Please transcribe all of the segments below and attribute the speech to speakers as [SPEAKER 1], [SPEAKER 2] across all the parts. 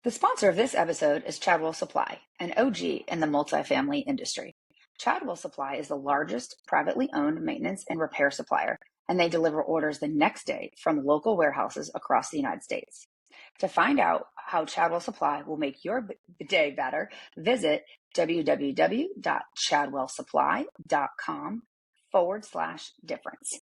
[SPEAKER 1] The sponsor of this episode is Chadwell Supply, an OG in the multifamily industry. Chadwell Supply is the largest privately owned maintenance and repair supplier, and they deliver orders the next day from local warehouses across the United States. To find out how Chadwell Supply will make your day better, visit www.chadwellsupply.com/difference.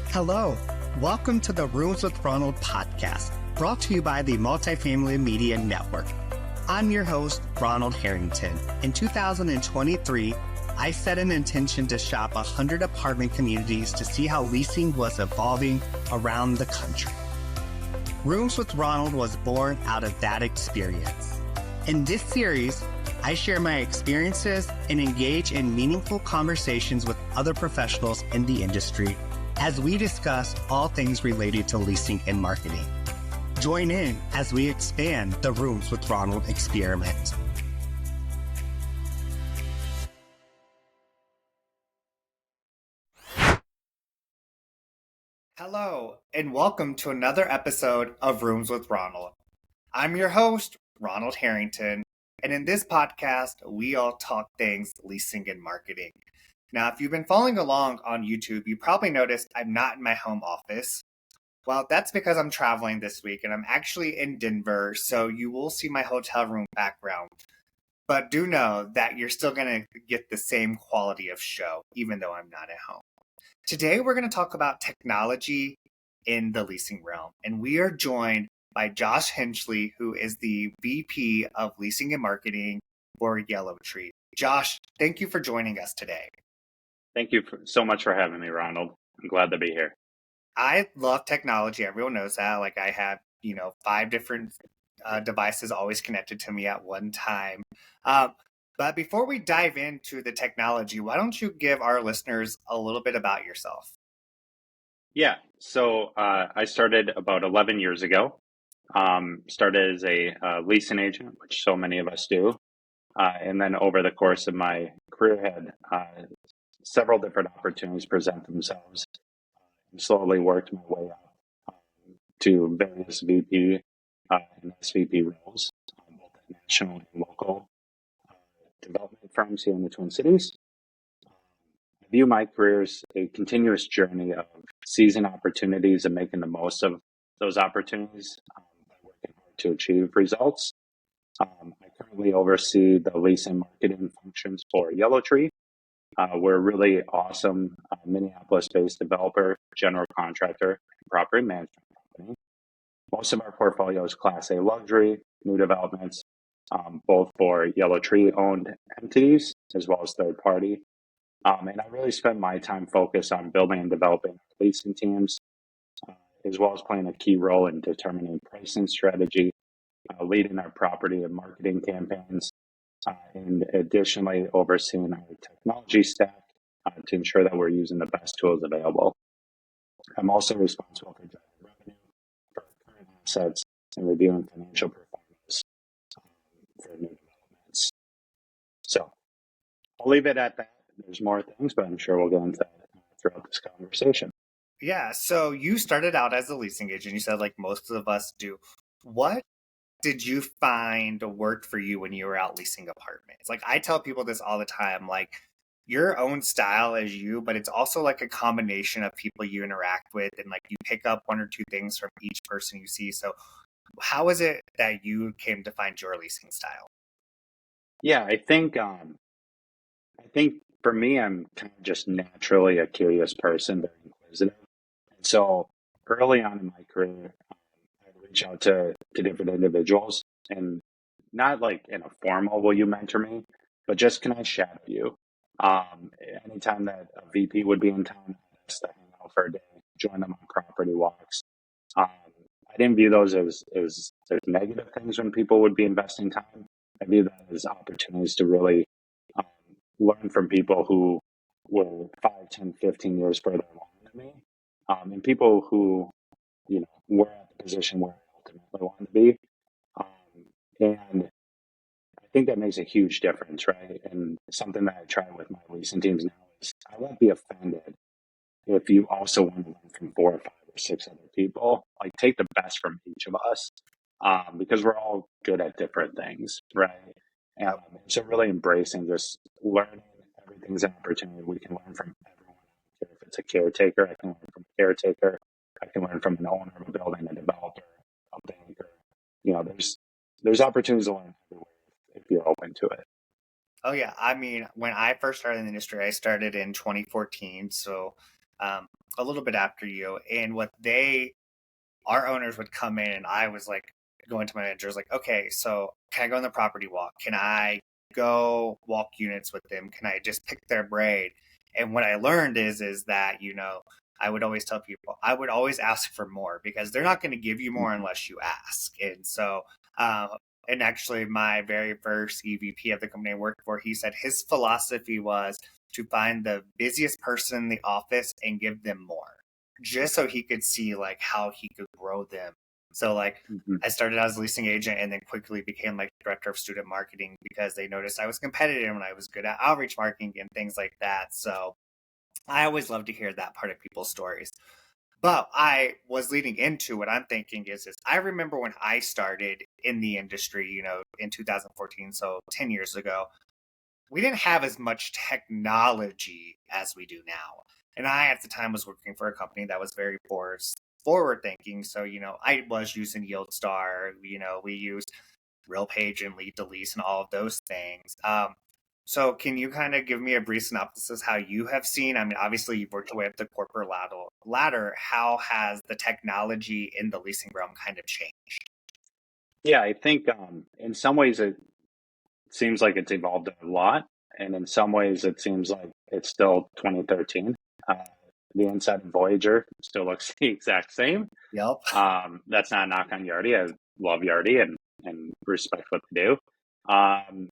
[SPEAKER 2] Hello, welcome to the Rooms with Ronald podcast, brought to you by the Multifamily Media Network. I'm your host, Ronald Harrington. In 2023, I set an intention to shop 100 apartment communities to see how leasing was evolving around the country. Rooms with Ronald was born out of that experience. In this series, I share my experiences and engage in meaningful conversations with other professionals in the industry as we discuss all things related to leasing and marketing. Join in as we expand the Rooms with Ronald experiment. Hello, and welcome to another episode of Rooms with Ronald. I'm your host, Ronald Harrington, and in this podcast, we all talk things leasing and marketing. Now, if you've been following along on YouTube, you probably noticed I'm not in my home office. Well, that's because I'm traveling this week and I'm actually in Denver, so you will see my hotel room background. But do know that you're still going to get the same quality of show, even though I'm not at home. Today, we're going to talk about technology in the leasing realm, and we are joined by Josh Hinchley, who is the VP of Leasing and Marketing for YellowTree. Josh, thank you for joining us today.
[SPEAKER 3] Thank you so much for having me, Ronald. I'm glad to be here.
[SPEAKER 2] I love technology. Everyone knows that. Like I have, 5 different devices always connected to me at one time. But before we dive into the technology, why don't you give our listeners a little bit about yourself?
[SPEAKER 3] Yeah. So I started about 11 years ago. Started as a leasing agent, which so many of us do. And then over the course of my career, had several different opportunities present themselves. Slowly worked my way up to various VP and SVP roles, both at national and local development firms here in the Twin Cities. I view my career as a continuous journey of seizing opportunities and making the most of those opportunities by working hard to achieve results. I currently oversee the lease and marketing functions for YellowTree. We're a really awesome Minneapolis-based developer, general contractor, and property management company. Most of our portfolio is Class A luxury, new developments, both for YellowTree-owned entities as well as third-party. And I really spend my time focused on building and developing leasing teams, as well as playing a key role in determining pricing strategy, leading our property and marketing campaigns, and additionally overseeing our technology stack to ensure that we're using the best tools available. I'm also responsible for driving revenue for current assets and reviewing financial performance for new developments. So I'll leave it at that. There's more things, but I'm sure we'll get into that throughout this conversation.
[SPEAKER 2] Yeah, so you started out as a leasing agent. You said like most of us do. What did you find worked for you when you were out leasing apartments? Like I tell people this all the time, like your own style is you, but it's also like a combination of people you interact with and like you pick up 1 or 2 things from each person you see. So how is it that you came to find your leasing style?
[SPEAKER 3] Yeah, I think for me, I'm kind of just naturally a curious person, very inquisitive. And so early on in my career, I'd reach out to different individuals and not like in a formal, will you mentor me, but just can I shadow you? Anytime that a VP would be in town, I'd ask to hang out for a day, join them on property walks. I didn't view those as negative things when people would be investing time. I view that as opportunities to really learn from people who were 5, 10, 15 years further along than me, and people who, were at the position where I ultimately wanted to be. And I think that makes a huge difference, right? And something that I try with my leasing teams now is I won't be offended if you also want to learn from 4 or 5 or or 6 other people. Like take the best from each of us, because we're all good at different things, right? So really embracing just learning everything's an opportunity. We can learn from everyone. I don't care if it's a caretaker, I can learn from a caretaker. I can learn from an owner of a building, a developer, a banker. There's opportunities to learn everywhere if you're open to it.
[SPEAKER 2] Oh yeah, I mean, when I first started in the industry, I started in 2014, so a little bit after you. And our owners would come in, and I was like going to my managers, like, okay, so can I go on the property walk? Can I go walk units with them? Can I just pick their brain? And what I learned is that I would always tell people, I would always ask for more because they're not going to give you more unless you ask. And so, and actually, my very first EVP of the company I worked for, he said his philosophy was to find the busiest person in the office and give them more, just so he could see like how he could grow them. So like I started as a leasing agent and then quickly became like director of student marketing because they noticed I was competitive and I was good at outreach marketing and things like that. So I always love to hear that part of people's stories. But I was leading into what I'm thinking is I remember when I started in the industry, in 2014, so 10 years ago, we didn't have as much technology as we do now. And I, at the time, was working for a company that was very forward thinking. So, I was using YieldStar, we used RealPage and Lead to Lease and all of those things. So can you kind of give me a brief synopsis how you have seen, I mean, obviously you've worked your way up the corporate ladder. How has the technology in the leasing realm kind of changed?
[SPEAKER 3] Yeah, I think in some ways it seems like it's evolved a lot. And in some ways it seems like it's still 2013. The inside of Voyager still looks the exact same.
[SPEAKER 2] Yep.
[SPEAKER 3] That's not a knock on Yardi. I love Yardi and respect what they do. I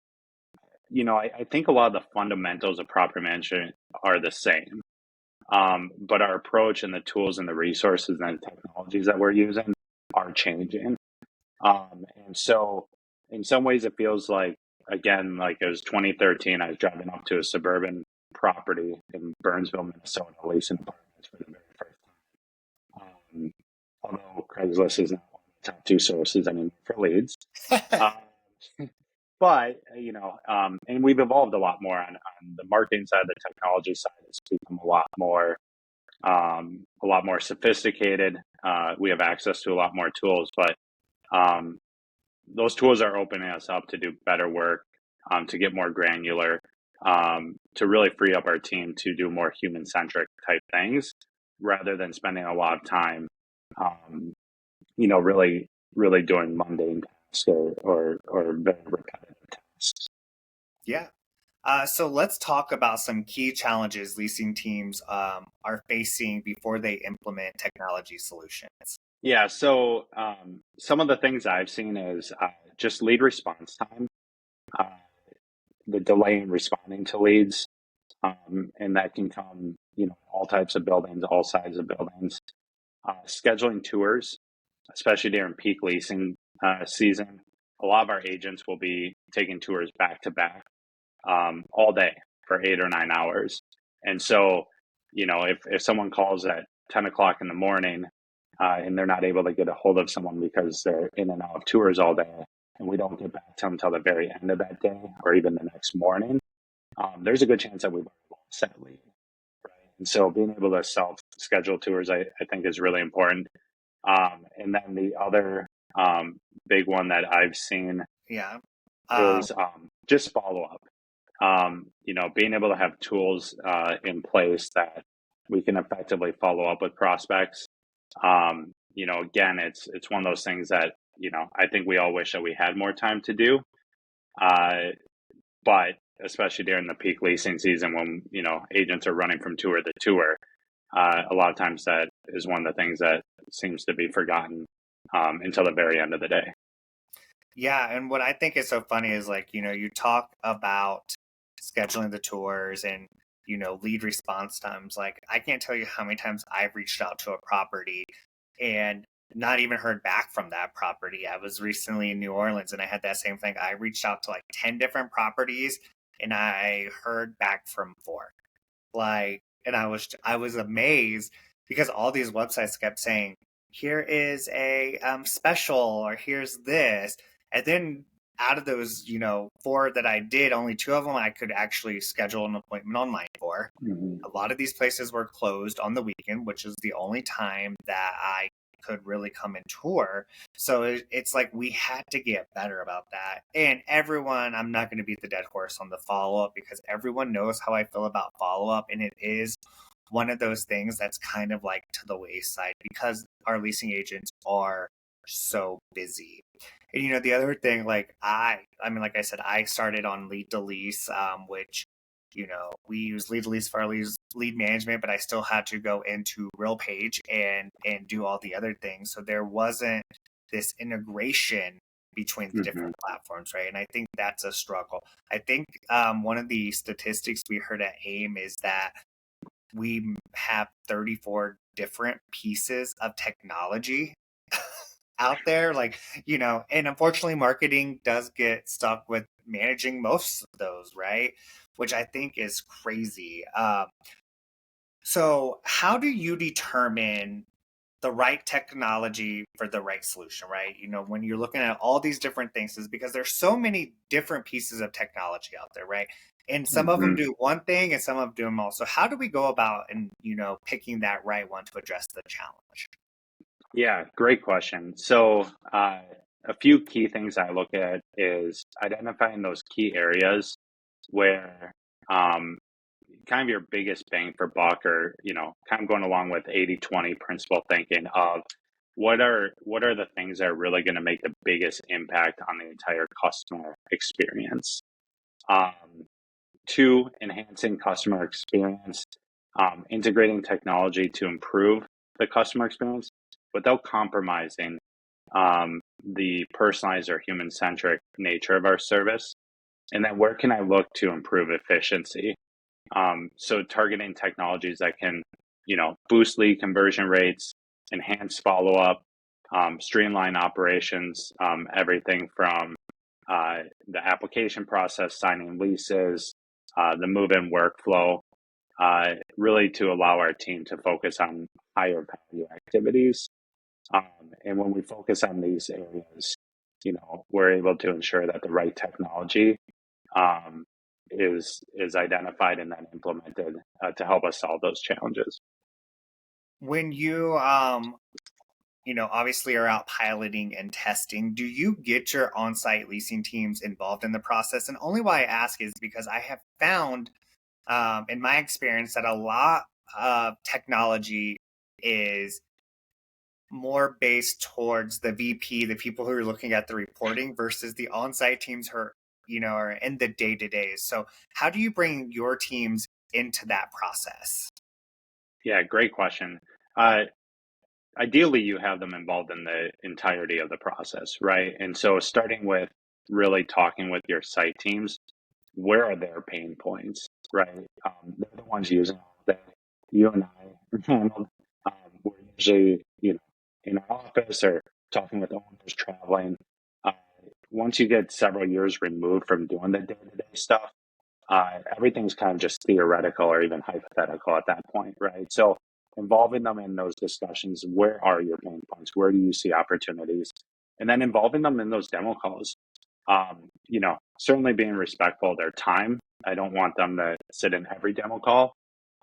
[SPEAKER 3] think a lot of the fundamentals of property management are the same. But our approach and the tools and the resources and the technologies that we're using are changing. And so in some ways it feels like, again, like it was 2013, I was driving up to a suburban property in Burnsville, Minnesota, leasing apartments for the very first time. Although Craigslist is not one of the top two sources anymore for leads. But, and we've evolved a lot more on the marketing side, the technology side. It's become a lot more sophisticated. We have access to a lot more tools, but those tools are opening us up to do better work, to get more granular, to really free up our team to do more human-centric type things rather than spending a lot of time, really, really doing mundane tasks or very repetitive tasks.
[SPEAKER 2] Yeah. So let's talk about some key challenges leasing teams are facing before they implement technology solutions.
[SPEAKER 3] Yeah, so some of the things I've seen is just lead response time, the delay in responding to leads, and that can come, all types of buildings, all sizes of buildings. Scheduling tours, especially during peak leasing season. A lot of our agents will be taking tours back to back all day for 8 or 9 hours. And so, if someone calls at 10 o'clock in the morning and they're not able to get a hold of someone because they're in and out of tours all day, and we don't get back to them until the very end of that day or even the next morning, there's a good chance that we've lost that lead. Right? And so being able to self-schedule tours, I think is really important. And then the other big one that I've seen is just follow up. Being able to have tools in place that we can effectively follow up with prospects. Again, it's one of those things that, I think we all wish that we had more time to do. But especially during the peak leasing season when, agents are running from tour to tour, a lot of times that is one of the things that seems to be forgotten until the very end of the day.
[SPEAKER 2] Yeah, and what I think is so funny is you talk about scheduling the tours and, lead response times. Like, I can't tell you how many times I've reached out to a property and not even heard back from that property. I was recently in New Orleans and I had that same thing. I reached out to like 10 different properties and I heard back from 4. And I was amazed because all these websites kept saying, here is a special, or here's this. And then out of those, 4 that I did, only 2 of them I could actually schedule an appointment online for.
[SPEAKER 3] Mm-hmm.
[SPEAKER 2] A lot of these places were closed on the weekend, which is the only time that I could really come and tour. So it's like we had to get better about that. And everyone, I'm not going to beat the dead horse on the follow up, because everyone knows how I feel about follow up. And it is one of those things that's kind of like to the wayside because our leasing agents are so busy. And the other thing, like like I said, I started on Lead to Lease, which we use Lead to Lease for our lead management, but I still had to go into RealPage and do all the other things. So there wasn't this integration between the different platforms, right? And I think that's a struggle. I think one of the statistics we heard at AIM is that we have 34 different pieces of technology out there, and unfortunately marketing does get stuck with managing most of those, right? Which I think is crazy. So how do you determine the right technology for the right solution, right? When you're looking at all these different things, is because there's so many different pieces of technology out there, right? And some of them do one thing and some of them do them all. So how do we go about and, picking that right one to address the challenge?
[SPEAKER 3] Yeah, great question. So a few key things I look at is identifying those key areas where kind of your biggest bang for buck, or kind of going along with 80-20 principle thinking of what are the things that are really going to make the biggest impact on the entire customer experience. 2, enhancing customer experience, integrating technology to improve the customer experience without compromising the personalized or human-centric nature of our service. And then where can I look to improve efficiency? So targeting technologies that can, boost lead conversion rates, enhance follow-up, streamline operations, everything from the application process, signing leases, the move-in workflow, really to allow our team to focus on higher value activities. And when we focus on these areas, we're able to ensure that the right technology is identified and then implemented to help us solve those challenges.
[SPEAKER 2] When you obviously are out piloting and testing, do you get your on-site leasing teams involved in the process? And only why I ask is because I have found in my experience that a lot of technology is more based towards the VP, the people who are looking at the reporting, versus the on-site teams who are in the day-to-day. So how do you bring your teams into that process?
[SPEAKER 3] Yeah, great question. Ideally, you have them involved in the entirety of the process, right? And so starting with really talking with your site teams, where are their pain points, right? They're the ones using all that. You and I, Ronald, we're usually, in our office or talking with owners, traveling. Once you get several years removed from doing the day-to-day stuff, everything's kind of just theoretical or even hypothetical at that point, right? So involving them in those discussions, where are your pain points? Where do you see opportunities? And then involving them in those demo calls. Certainly being respectful of their time. I don't want them to sit in every demo call,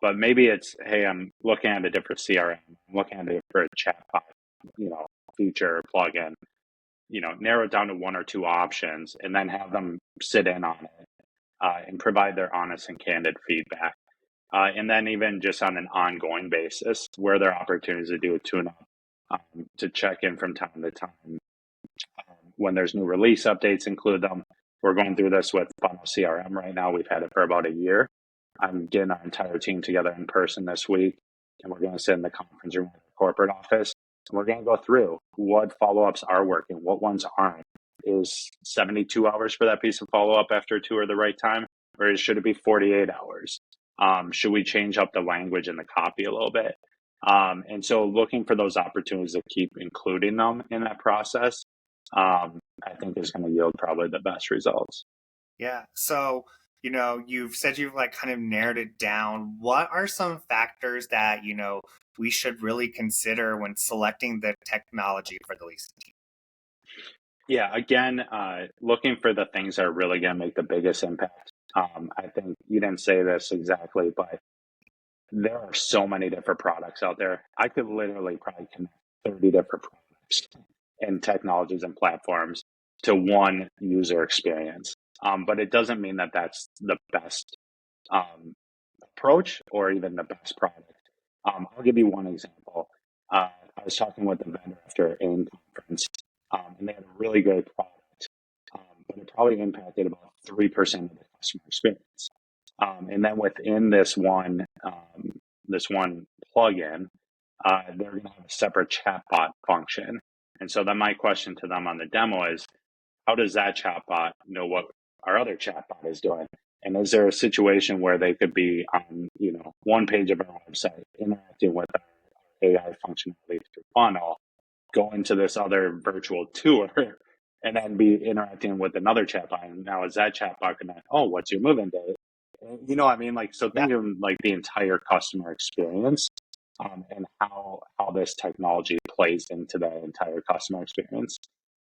[SPEAKER 3] but maybe it's, hey, I'm looking at a different CRM, I'm looking at it for a chatbot, feature or plugin, narrow it down to 1 or 2 options and then have them sit in on it and provide their honest and candid feedback. And then even just on an ongoing basis, where there are opportunities to do a tune-up, to check in from time to time. When there's new release updates, include them. We're going through this with Funnel CRM right now. We've had it for about a year. I'm getting our entire team together in person this week, and we're going to sit in the conference room at the corporate office. And we're going to go through what follow-ups are working, what ones aren't. Is 72 hours for that piece of follow-up after a tour the right time, or should it be 48 hours? Should we change up the language and the copy a little bit? And so looking for those opportunities to keep including them in that process, I think is going to yield probably the best results.
[SPEAKER 2] Yeah. So You've said you've like kind of narrowed it down. What are some factors that, we should really consider when selecting the technology for the leasing team?
[SPEAKER 3] Yeah, again, looking for the things that are really going to make the biggest impact. I think you didn't say this exactly, but there are so many different products out there. I could literally probably connect 30 different products and technologies and platforms to one user experience. But it doesn't mean that that's the best um, approach or even the best product. I'll give you one example. I was talking with a vendor after a conference, and they had a really great product, but it probably impacted about 3% of the customer experience. And then within this one plugin, they're going to have a separate chatbot function. And so then my question to them on the demo is, how does that chatbot know what our other chatbot is doing? And is there a situation where they could be on, one page of our website interacting with our AI functionality through funnel, go into this other virtual tour, and then be interacting with another chatbot? And now is that chatbot going to, oh, what's your move-in date? You know what I mean? Like, so
[SPEAKER 2] Yeah.
[SPEAKER 3] think of like the entire customer experience, and how this technology plays into the entire customer experience.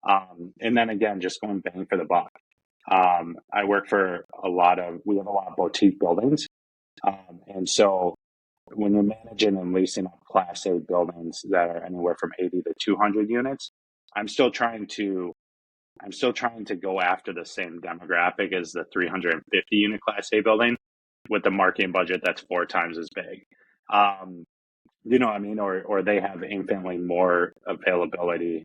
[SPEAKER 3] And then again, just going bang for the buck. I work for we have a lot of boutique buildings. And so when you're managing and leasing up Class A buildings that are anywhere from 80 to 200 units, I'm still trying to go after the same demographic as the 350 unit Class A building with the marketing budget that's 4 times as big. You know what I mean? Or they have infinitely more availability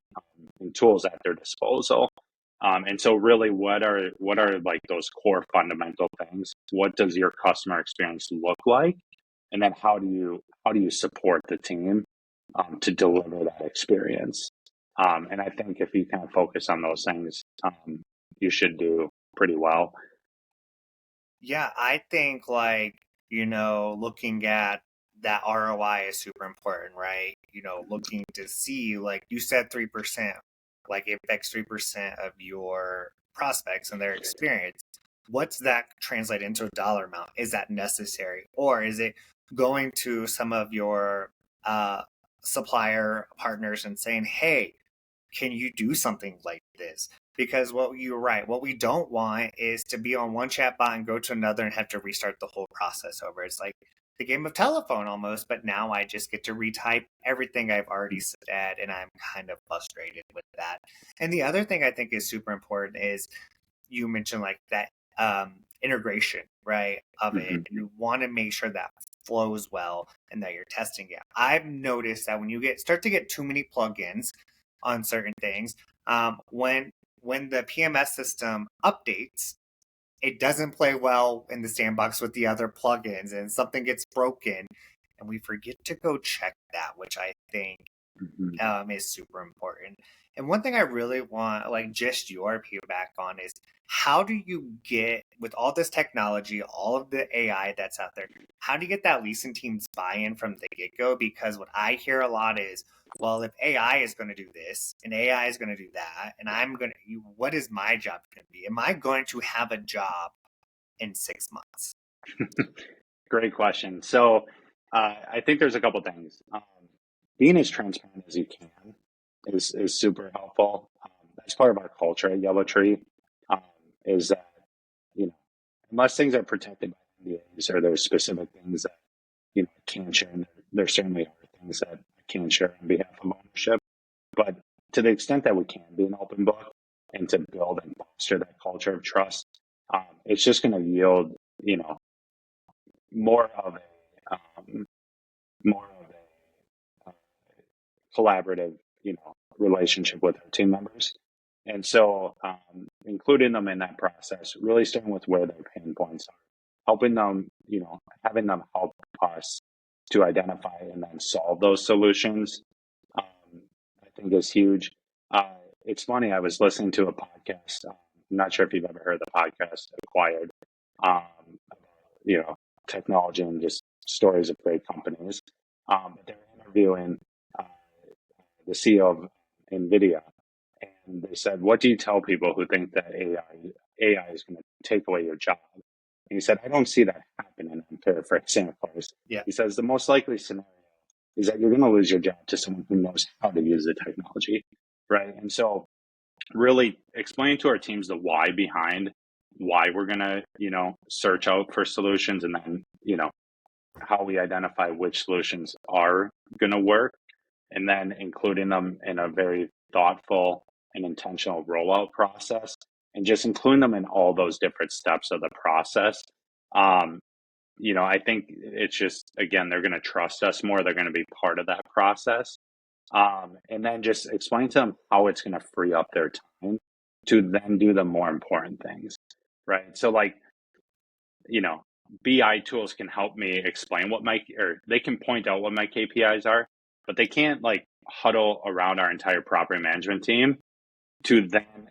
[SPEAKER 3] and tools at their disposal. And so really what are like those core fundamental things? What does your customer experience look like? And then how do you support the team to deliver that experience? And I think if you kind of focus on those things, you should do pretty well.
[SPEAKER 2] Yeah, I think looking at that ROI is super important, right? Looking to see, like you said, 3%, like it affects 3% of your prospects and their experience. What's that translate into a dollar amount? Is that necessary? Or is it going to some of your uh, supplier partners and saying, hey, can you do something like this? Because you're right, what we don't want is to be on one chat bot and go to another and have to restart the whole process over. It's like the game of telephone almost, but now I just get to retype everything I've already said, and I'm kind of frustrated with that. And the other thing I think is super important is you mentioned like that integration, right, of it.
[SPEAKER 3] Mm-hmm.
[SPEAKER 2] And you want to make sure that flows well and that you're testing it. I've noticed that when you start to get too many plugins on certain things, when the PMS system updates, it doesn't play well in the sandbox with the other plugins, and something gets broken, and we forget to go check that, which I think
[SPEAKER 3] Mm-hmm.
[SPEAKER 2] is super important. And one thing I really want, like, just your feedback on is how do you get, with all this technology, all of the AI that's out there, how do you get that leasing team's buy-in from the get-go? Because what I hear a lot is, well, if AI is going to do this and AI is going to do that, and what is my job going to be? Am I going to have a job in 6 months?
[SPEAKER 3] Great question. So I think there's a couple things. Being as transparent as you can is super helpful. That's part of our culture at YellowTree. Um, is that, you know unless things are protected by NDAs or there's specific things that I can't share, and there certainly are things that I can't share on behalf of ownership. But to the extent that we can be an open book and to build and foster that culture of trust, it's just going to yield, more of a uh, collaborative, relationship with our team members. And so, including them in that process, really starting with where their pain points are, helping them, having them help us to identify and then solve those solutions, I think is huge. It's funny, I was listening to a podcast. I'm not sure if you've ever heard the podcast Acquired, about, technology and just stories of great companies. But they're interviewing uh, the CEO of NVIDIA, and they said, "What do you tell people who think that AI is going to take away your job?" And he said, I don't see that happening. I'm paraphrasing, of course.
[SPEAKER 2] Yeah.
[SPEAKER 3] He says the most likely scenario is that you're going to lose your job to someone who knows how to use the technology, right? And so really explain to our teams the why behind why we're going to, search out for solutions, and then, how we identify which solutions are going to work, and then including them in a very thoughtful and intentional rollout process, and just including them in all those different steps of the process. I think it's just, again, they're going to trust us more. They're going to be part of that process. And then just explain to them how it's going to free up their time to then do the more important things, right? So like, BI tools can help me explain or they can point out what my KPIs are, but they can't like huddle around our entire property management team to then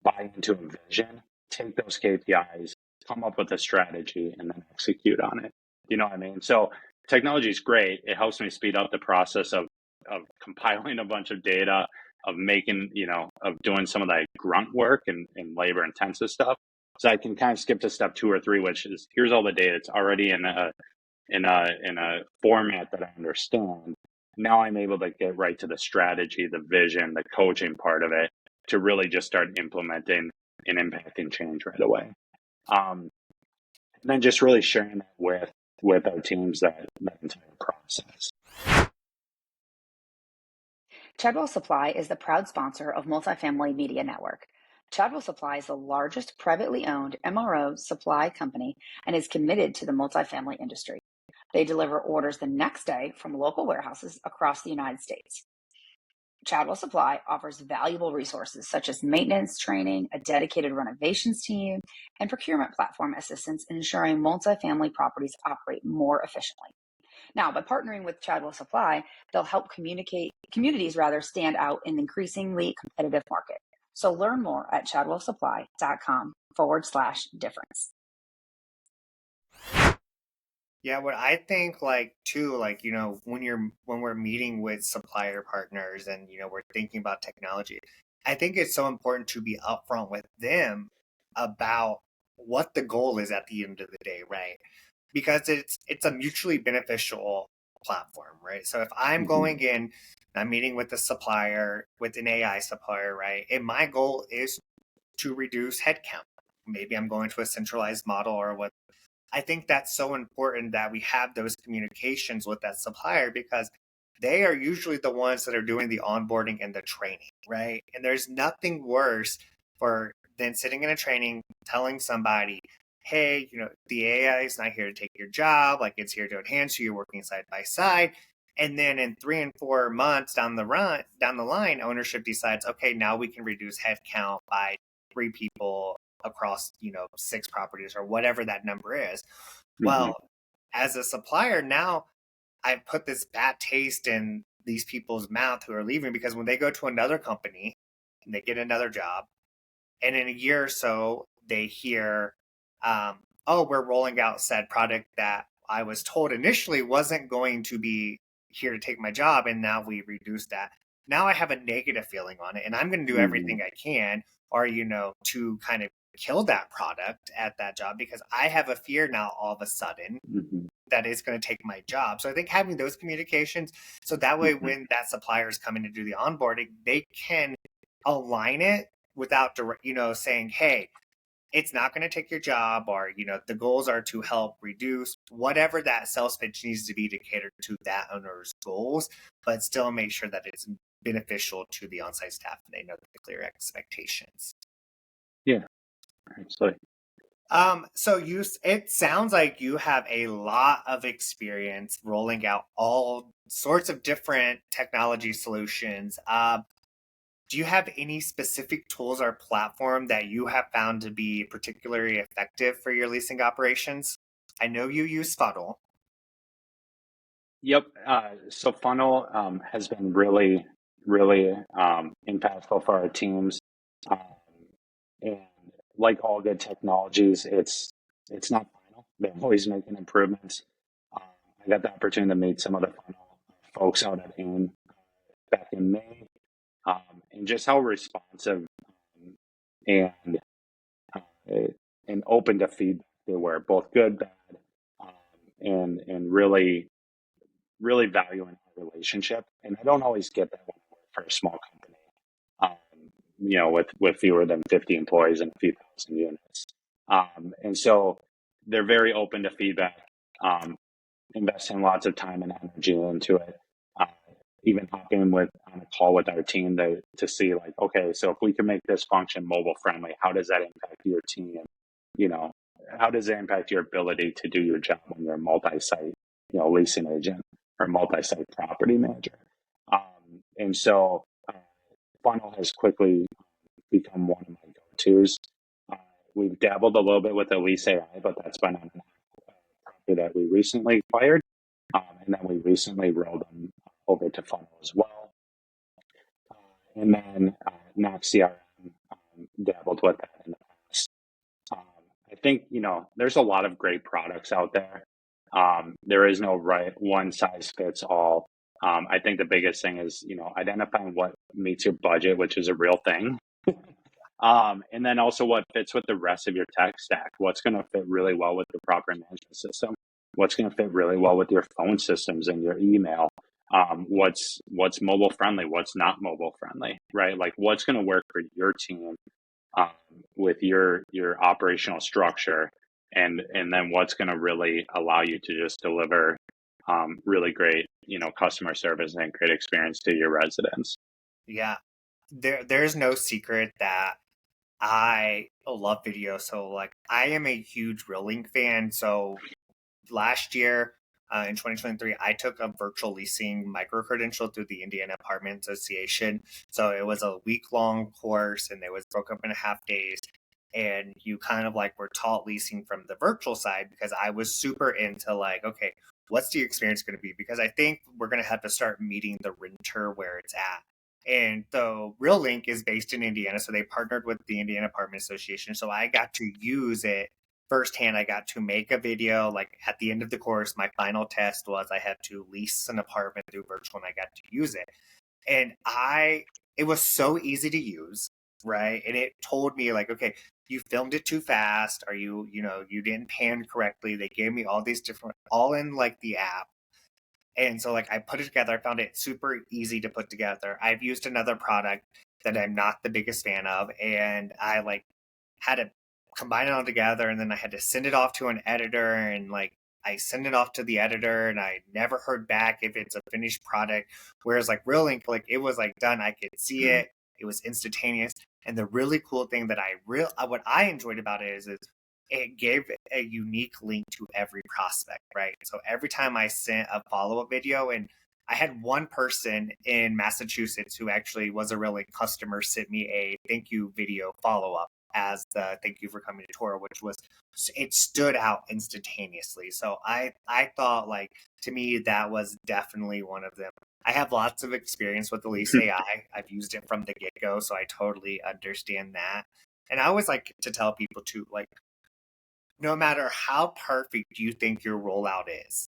[SPEAKER 3] buy into a vision, take those KPIs, come up with a strategy, and then execute on it. You know what I mean? So technology is great. It helps me speed up the process of compiling a bunch of data, of making, of doing some of that grunt work and labor intensive stuff. So I can kind of skip to step 2 or 3, which is here's all the data. It's already in a format that I understand. Now I'm able to get right to the strategy, the vision, the coaching part of it, to really just start implementing and impacting change right away. And then just really sharing that with our teams, that entire process.
[SPEAKER 1] Chadwell Supply is the proud sponsor of Multifamily Media Network. Chadwell Supply is the largest privately owned MRO supply company and is committed to the multifamily industry. They deliver orders the next day from local warehouses across the United States. Chadwell Supply offers valuable resources such as maintenance training, a dedicated renovations team, and procurement platform assistance, ensuring multifamily properties operate more efficiently. Now, by partnering with Chadwell Supply, they'll help communities stand out in an increasingly competitive market. So learn more at chadwellsupply.com/difference.
[SPEAKER 2] Yeah, what I think like too, like, when we're meeting with supplier partners and, we're thinking about technology, I think it's so important to be upfront with them about what the goal is at the end of the day, right? Because it's a mutually beneficial platform, right? So if I'm going in, I'm meeting with a supplier, with an AI supplier, right? And my goal is to reduce headcount. Maybe I'm going to a centralized model or what. I think that's so important that we have those communications with that supplier, because they are usually the ones that are doing the onboarding and the training, right? And there's nothing worse than sitting in a training telling somebody, hey, the AI is not here to take your job, like it's here to enhance you, you're working side by side. And then in 3 and 4 months down the line, ownership decides, okay, now we can reduce headcount by 3 people across 6 properties or whatever that number is. Well, as a supplier now, I put this bad taste in these people's mouth who are leaving, because when they go to another company and they get another job, and in a year or so they hear, oh, we're rolling out said product that I was told initially wasn't going to be here to take my job, and now we reduced that. Now I have a negative feeling on it, and I'm going to do everything I can, or to kind of kill that product at that job, because I have a fear now all of a sudden that it's going to take my job. So I think having those communications, so that way when that supplier is coming to do the onboarding, they can align it without saying, hey, it's not going to take your job, or the goals are to help reduce whatever that sales pitch needs to be to cater to that owner's goals, but still make sure that it's beneficial to the on-site staff and they know the clear expectations.
[SPEAKER 3] Yeah, absolutely.
[SPEAKER 2] So it sounds like you have a lot of experience rolling out all sorts of different technology solutions. Do you have any specific tools or platform that you have found to be particularly effective for your leasing operations? I know you use Funnel.
[SPEAKER 3] Yep. So Funnel has been really, really impactful for our teams. And like all good technologies, it's not final. They're always making improvements. I got the opportunity to meet some of the Funnel folks out at AIM back in May, and just how responsive and and open to feedback they were, both good, bad, um, and really really valuing our relationship. And I don't always get that when I work for a small company, with fewer than 50 employees and a few thousand units. And so they're very open to feedback, um, investing lots of time and energy into it. Uh, Even hopping on a call with our team to see like, okay, so if we can make this function mobile friendly, how does that impact your team? You know, how does it impact your ability to do your job when you're a multi-site, leasing agent or multi-site property manager? And so Funnel has quickly become one of my go-tos. Uh, we've dabbled a little bit with Elise AI, but that's been on a property that we recently acquired. And then we recently rolled them over to Funnel as well. And then Knox CRM, dabbled with that in the past. Um, I think, there's a lot of great products out there. There is no right one size fits all. I think the biggest thing is, identifying what meets your budget, which is a real thing. And then also what fits with the rest of your tech stack. What's going to fit really well with your property management system? What's going to fit really well with your phone systems and your email? What's mobile friendly? What's not mobile friendly? Right? Like what's going to work for your team um, with your operational structure, and then what's going to really allow you to just deliver really great customer service and great experience to your residents.
[SPEAKER 2] Yeah, there's no secret that I love video. So like I am a huge Reelink fan. So last year in 2023, I took a virtual leasing micro credential through the Indiana Apartment Association. So it was a week long course and it was broken up in half days. And you kind of like were taught leasing from the virtual side because I was super into like, okay, what's the experience going to be? Because I think we're going to have to start meeting the renter where it's at. And so Reelink is based in Indiana. So they partnered with the Indiana Apartment Association. So I got to use it firsthand. I got to make a video. Like at the end of the course, my final test was I had to lease an apartment through virtual and I got to use it. And it was so easy to use, right? And it told me like, okay, you filmed it too fast, or you didn't pan correctly. They gave me all these different, all in like the app. And so like I put it together. I found it super easy to put together. I've used another product that I'm not the biggest fan of, and I like had to combine it all together, and then I had to send it off to an editor, and like I send it off to the editor, and I never heard back if it's a finished product. Whereas like Reelink, like it was like done. I could see it. It was instantaneous. And the really cool thing that what I enjoyed about it is it gave a unique link to every prospect, right? So every time I sent a follow-up video, and I had one person in Massachusetts who actually was a Reelink customer sent me a thank you video follow-up as the thank you for coming to tour, which was, it stood out instantaneously. So I thought like, to me, that was definitely one of them. I have lots of experience with Elise AI. I've used it from the get-go, so I totally understand that. And I always like to tell people too, like, no matter how perfect you think your rollout is,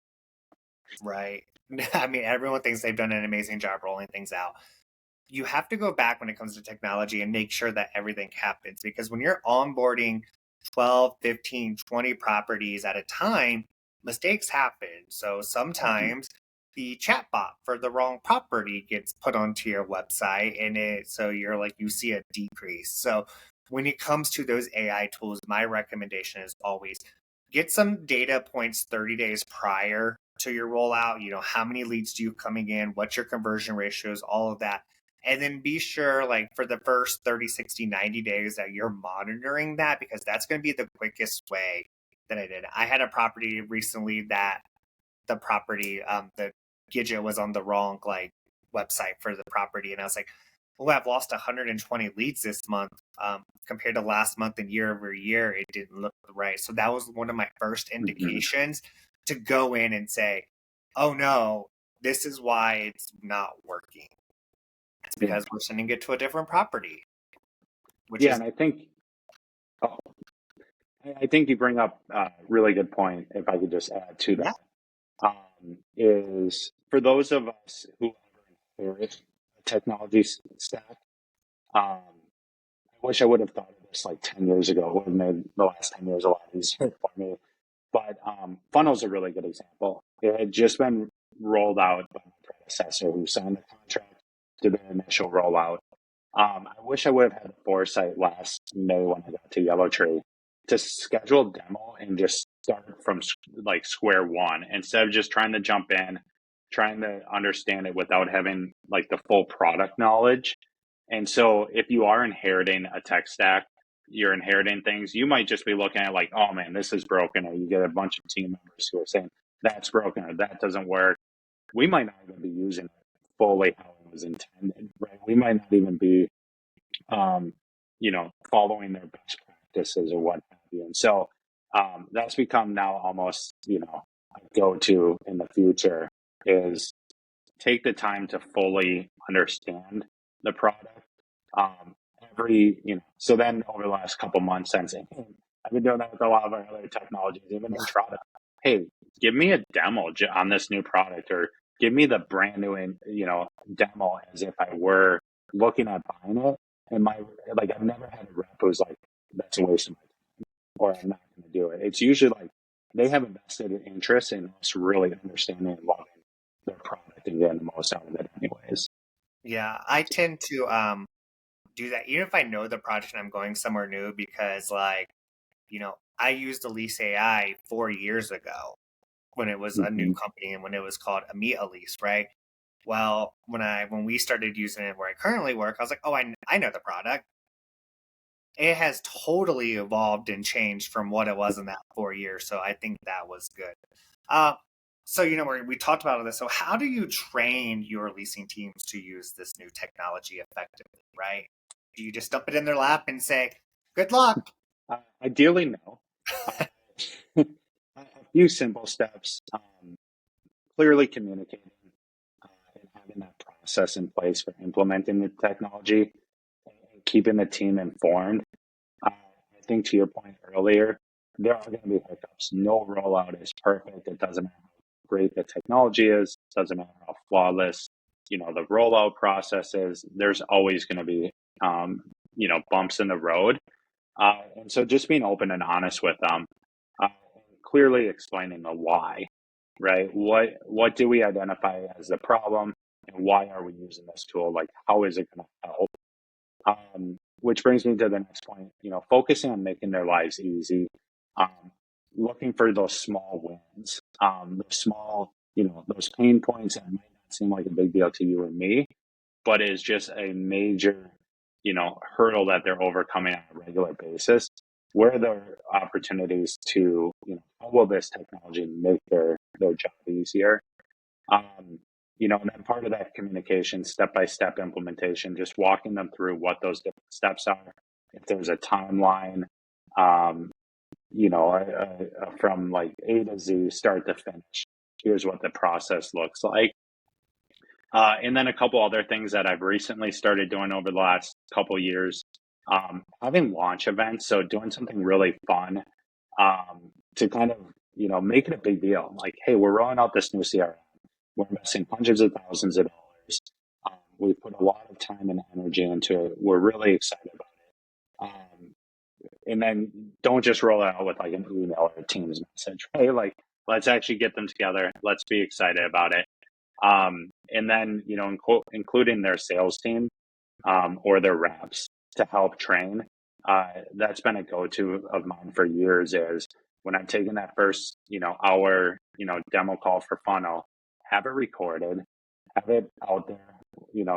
[SPEAKER 2] right? I mean, everyone thinks they've done an amazing job rolling things out. You have to go back when it comes to technology and make sure that everything happens, because when you're onboarding 12, 15, 20 properties at a time, mistakes happen. So sometimes the chatbot for the wrong property gets put onto your website, and so you're like, you see a decrease. So when it comes to those AI tools, my recommendation is always get some data points 30 days prior to your rollout. How many leads do you coming in? What's your conversion ratios? All of that. And then be sure, like, for the first 30, 60, 90 days that you're monitoring that, because that's going to be the quickest way that I did. I had a property recently that the property, the Gidget was on the wrong, like, website for the property. And I was like, well, I've lost 120 leads this month compared to last month, and year over year, it didn't look right. So that was one of my first indications to go in and say, oh, no, this is why it's not working. It's because we're sending it to a different property.
[SPEAKER 3] And I think you bring up a really good point. If I could just add to that, is for those of us who inherit a technology stack, I wish I would have thought of this like 10 years ago. It would have made the last 10 years a lot easier for me. But Funnel's a really good example. It had just been rolled out by my predecessor who signed the contract to the initial rollout. I wish I would have had the foresight last May when I got to YellowTree to schedule a demo and just start from like square one instead of just trying to jump in, trying to understand it without having like the full product knowledge. And so if you are inheriting a tech stack, you're inheriting things, you might just be looking at like, oh man, this is broken. Or you get a bunch of team members who are saying that's broken or that doesn't work. We might not even be using it fully how it was intended, right? We might not even be, following their best practices or what have you. And so that's become now almost, a go-to in the future is take the time to fully understand the product. So then over the last couple months, I'm saying, hey, I've been doing that with a lot of our other technologies, even in product. Hey, give me a demo on this new product, or give me the brand new, demo as if I were looking at buying it. And I've never had a rep who's like, that's a waste of my time, or I'm not going to do it. It's usually like they have invested interest in us really understanding and loving their product and getting the most out of it anyways.
[SPEAKER 2] Yeah, I tend to do that even if I know the product and I'm going somewhere new because I used the Lease AI 4 years ago when it was a new company and when it was called Amia Lease, right? Well, when we started using it where I currently work, I was like, oh, I know the product. It has totally evolved and changed from what it was in that 4 years. So I think that was good. So, we talked about this. So how do you train your leasing teams to use this new technology effectively, right? Do you just dump it in their lap and say, good luck?
[SPEAKER 3] Ideally, no. A few simple steps, clearly communicating and having that process in place for implementing the technology and keeping the team informed. I think to your point earlier, there are going to be hiccups. No rollout is perfect. It doesn't matter how great the technology is. It doesn't matter how flawless, the rollout process is. There's always going to be, bumps in the road. And so just being open and honest with them, clearly explaining the why, right? What do we identify as the problem and why are we using this tool? Like, how is it going to help? Which brings me to the next point, focusing on making their lives easy, looking for those small wins, those small, those pain points that might not seem like a big deal to you or me, but is just a major, hurdle that they're overcoming on a regular basis. Where are there opportunities to, how will this technology make their job easier? And then part of that communication, step-by-step implementation, just walking them through what those different steps are. If there's a timeline, from like A to Z, start to finish, here's what the process looks like. And then a couple other things that I've recently started doing over the last couple years, having launch events. So doing something really fun to kind of, make it a big deal. Like, hey, we're rolling out this new CRM. We're investing hundreds of thousands of dollars. We put a lot of time and energy into it. We're really excited about it. And then don't just roll it out with like an email or a Teams message, right? Like, let's actually get them together. Let's be excited about it. And then, including their sales team or their reps to help train. That's been a go-to of mine for years is when I'm taking that first, hour, demo call for Funnel, have it recorded, have it out there,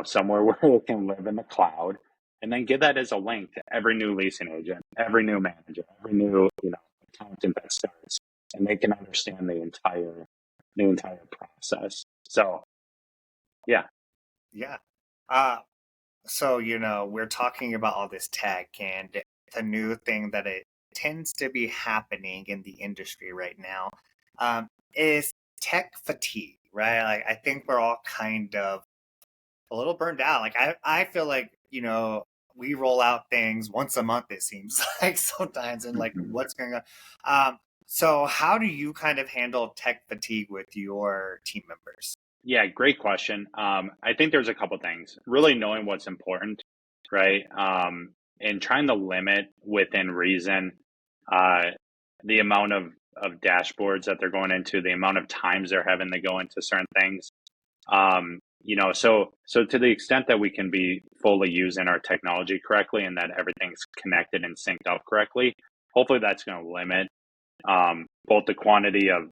[SPEAKER 3] somewhere where it can live in the cloud, and then give that as a link to every new leasing agent, every new manager, every new, accountant that starts, and they can understand the entire process. So, yeah.
[SPEAKER 2] Yeah. So, we're talking about all this tech and the new thing that it tends to be happening in the industry right now is tech fatigue, right? Like, I think we're all kind of a little burned out. Like, I feel like, we roll out things once a month, it seems like sometimes, and like, what's going on? So how do you kind of handle tech fatigue with your team members?
[SPEAKER 3] Yeah, great question. I think there's a couple things. Really knowing what's important, right? and trying to limit within reason the amount of dashboards that they're going into, the amount of times they're having to go into certain things. So to the extent that we can be fully using our technology correctly and that everything's connected and synced up correctly, hopefully that's going to limit both the quantity of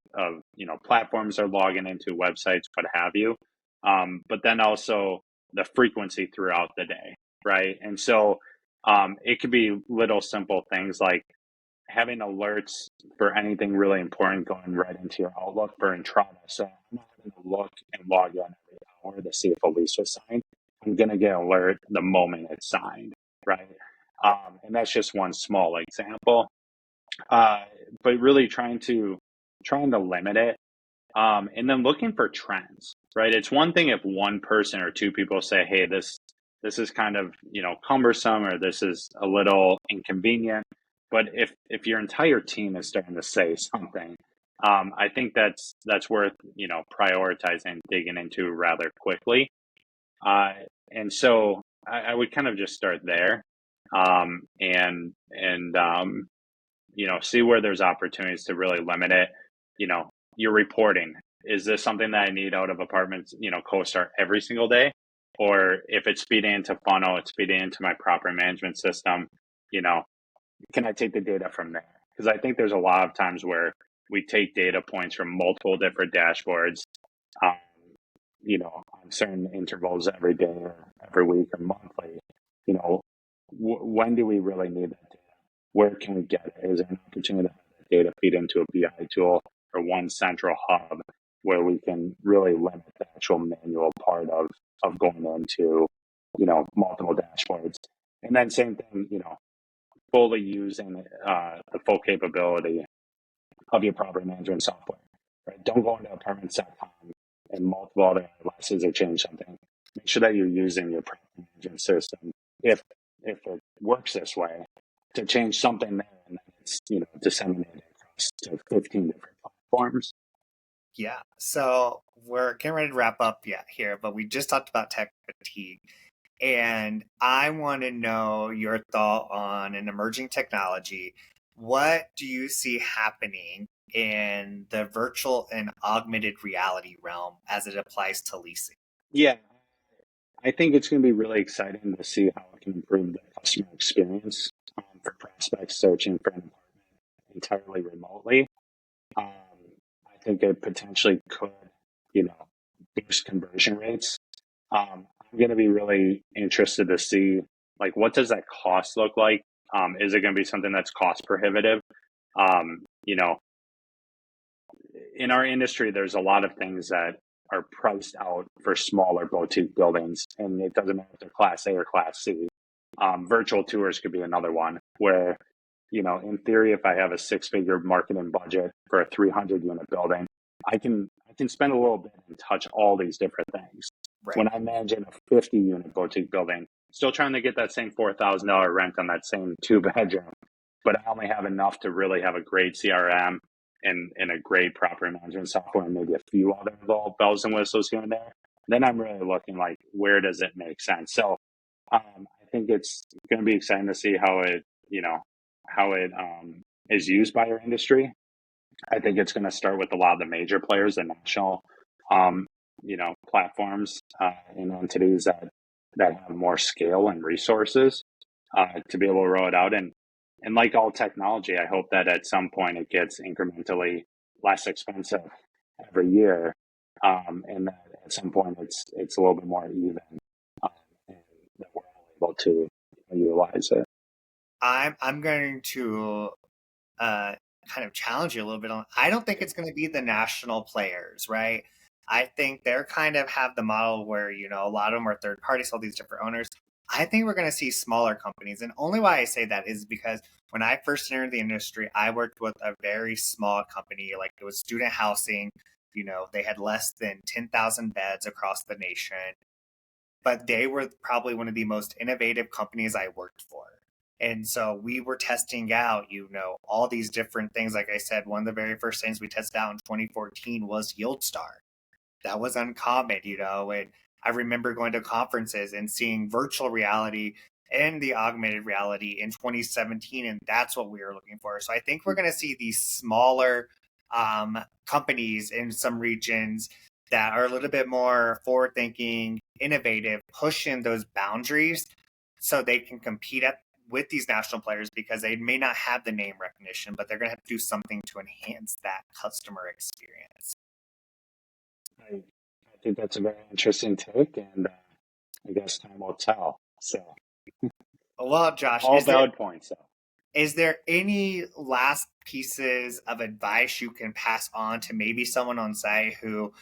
[SPEAKER 3] platforms they're logging into, websites, what have you, but then also the frequency throughout the day, right? And so it could be little simple things like having alerts for anything really important going right into your Outlook for Entrada. So I'm not having to look and log in every hour to see if a lease was signed. I'm going to get an alert the moment it's signed, right? And that's just one small example. But really trying to limit it, and then looking for trends, right? It's one thing if one person or two people say, "Hey, this is kind of cumbersome," or "This is a little inconvenient." But if your entire team is starting to say something, I think that's worth prioritizing, digging into rather quickly. And so I would kind of just start there, and see where there's opportunities to really limit it. Your reporting. Is this something that I need out of Apartments, CoStar every single day? Or if it's feeding into Funnel, it's feeding into my property management system, can I take the data from there? Because I think there's a lot of times where we take data points from multiple different dashboards, um, on certain intervals every day or every week or monthly. When do we really need that data? Where can we get it? Is there an opportunity to have that data feed into a BI tool or one central hub where we can really limit the actual manual part of going into, multiple dashboards? And then same thing, fully using the full capability of your property management software. Right? Don't go into apartments.com and multiple other LSs or change something. Make sure that you're using your property management system if it works this way to change something there, and then it's disseminated across to 15 different platforms.
[SPEAKER 2] Yeah. So we're getting ready to wrap up here, but we just talked about tech fatigue. And I want to know your thought on an emerging technology. What do you see happening in the virtual and augmented reality realm as it applies to leasing?
[SPEAKER 3] Yeah, I think it's going to be really exciting to see how it can improve the customer experience for prospects searching for an apartment entirely remotely. Um, I think it potentially could, boost conversion rates. I'm going to be really interested to see, like, what does that cost look like? Is it going to be something that's cost prohibitive? Um, you know, in our industry, there's a lot of things that are priced out for smaller boutique buildings, and it doesn't matter if they're Class A or Class C. Virtual tours could be another one where, in theory, if I have a 6-figure marketing budget for a 300 unit building, I can spend a little bit and touch all these different things.
[SPEAKER 2] Right.
[SPEAKER 3] When I imagine a 50 unit boutique building, still trying to get that same $4,000 rent on that same 2-bedroom, but I only have enough to really have a great CRM and a great property management software and maybe a few other little bells and whistles here and there, then I'm really looking like, where does it make sense? So I think it's going to be exciting to see how it is used by our industry. I think it's going to start with a lot of the major players, the national, platforms and entities that have more scale and resources to be able to roll it out. And like all technology, I hope that at some point it gets incrementally less expensive every year, and that at some point it's a little bit more even, and that we're all able to utilize it.
[SPEAKER 2] I'm going to kind of challenge you a little bit on. I don't think it's going to be the national players, right? I think they're kind of have the model where a lot of them are third parties, all these different owners. I think we're going to see smaller companies, and only why I say that is because when I first entered the industry, I worked with a very small company, like it was student housing. They had less than 10,000 beds across the nation, but they were probably one of the most innovative companies I worked for. And so we were testing out, all these different things. Like I said, one of the very first things we tested out in 2014 was YieldStar. That was uncommon, and I remember going to conferences and seeing virtual reality in the augmented reality in 2017, and that's what we were looking for. So I think we're going to see these smaller companies in some regions that are a little bit more forward thinking, innovative, pushing those boundaries so they can compete with these national players, because they may not have the name recognition, but they're going to have to do something to enhance that customer experience.
[SPEAKER 3] I think that's a very interesting take, and I guess time will tell. So,
[SPEAKER 2] well, Josh,
[SPEAKER 3] all valid points, though.
[SPEAKER 2] Is there any last pieces of advice you can pass on to maybe someone on site who,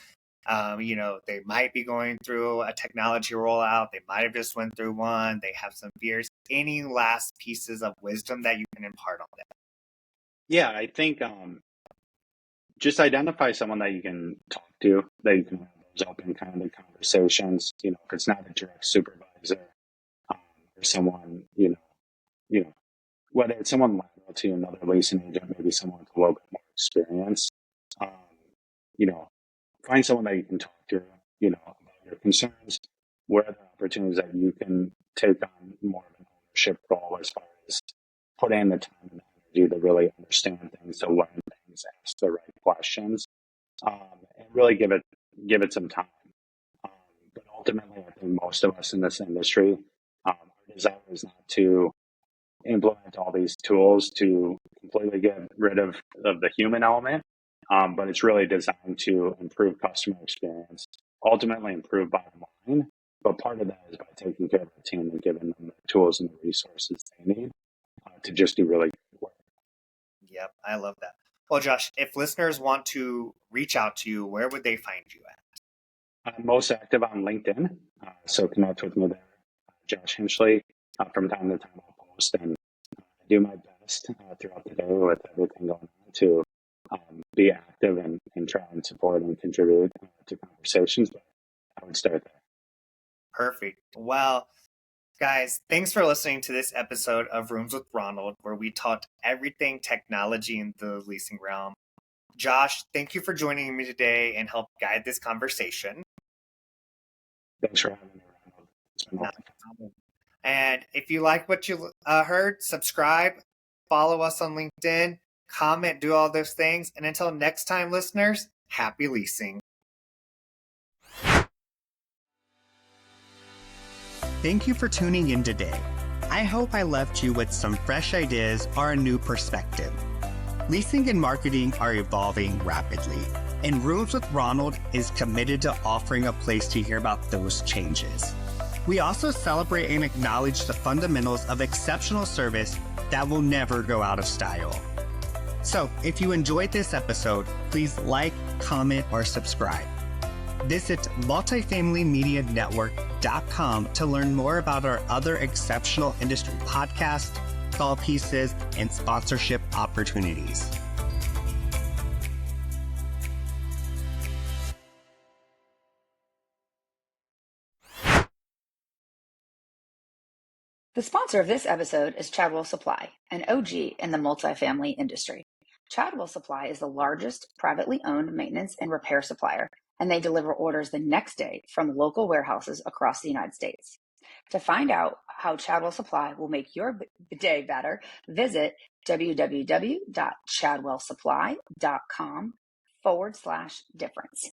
[SPEAKER 2] they might be going through a technology rollout, they might have just went through one, they have some fears? Any last pieces of wisdom that you can impart on them?
[SPEAKER 3] Yeah, I think just identify someone that you can talk to, that you can have those open kind of conversations. If it's not a direct supervisor or someone, whether it's someone lateral to another leasing agent, maybe someone with a little bit more experience, find someone that you can talk to, about your concerns, where are the opportunities that you can take on more of an ownership role as far as put in the time and energy to really understand things, to learn things, ask the right questions, and really give it some time. But ultimately, I think most of us in this industry, our desire is not to implement all these tools to completely get rid of the human element, but it's really designed to improve customer experience, ultimately improve bottom line. But part of that is by taking care of the team and giving them the tools and the resources they need to just do really good work.
[SPEAKER 2] Yep, I love that. Well, Josh, if listeners want to reach out to you, where would they find you at?
[SPEAKER 3] I'm most active on LinkedIn, so connect with me there, Josh Hinchley. From time to time, I'll post and do my best throughout the day with everything going on to be active and try and support and contribute to conversations. But I would start there.
[SPEAKER 2] Perfect. Well, guys, thanks for listening to this episode of Rooms with Ronald, where we talked everything technology in the leasing realm. Josh, thank you for joining me today and help guide this conversation.
[SPEAKER 3] Thanks for having me, Ronald. It's been
[SPEAKER 2] fun. And if you like what you heard, subscribe, follow us on LinkedIn, comment, do all those things. And until next time, listeners, happy leasing. Thank you for tuning in today. I hope I left you with some fresh ideas or a new perspective. Leasing and marketing are evolving rapidly, and Rooms with Ronald is committed to offering a place to hear about those changes. We also celebrate and acknowledge the fundamentals of exceptional service that will never go out of style. So, if you enjoyed this episode, please like, comment, or subscribe. Visit multifamilymedianetwork.com to learn more about our other exceptional industry podcasts, thought pieces, and sponsorship opportunities.
[SPEAKER 1] The sponsor of this episode is Chadwell Supply, an OG in the multifamily industry. Chadwell Supply is the largest privately owned maintenance and repair supplier, and they deliver orders the next day from local warehouses across the United States. To find out how Chadwell Supply will make your day better, visit www.chadwellsupply.com/difference.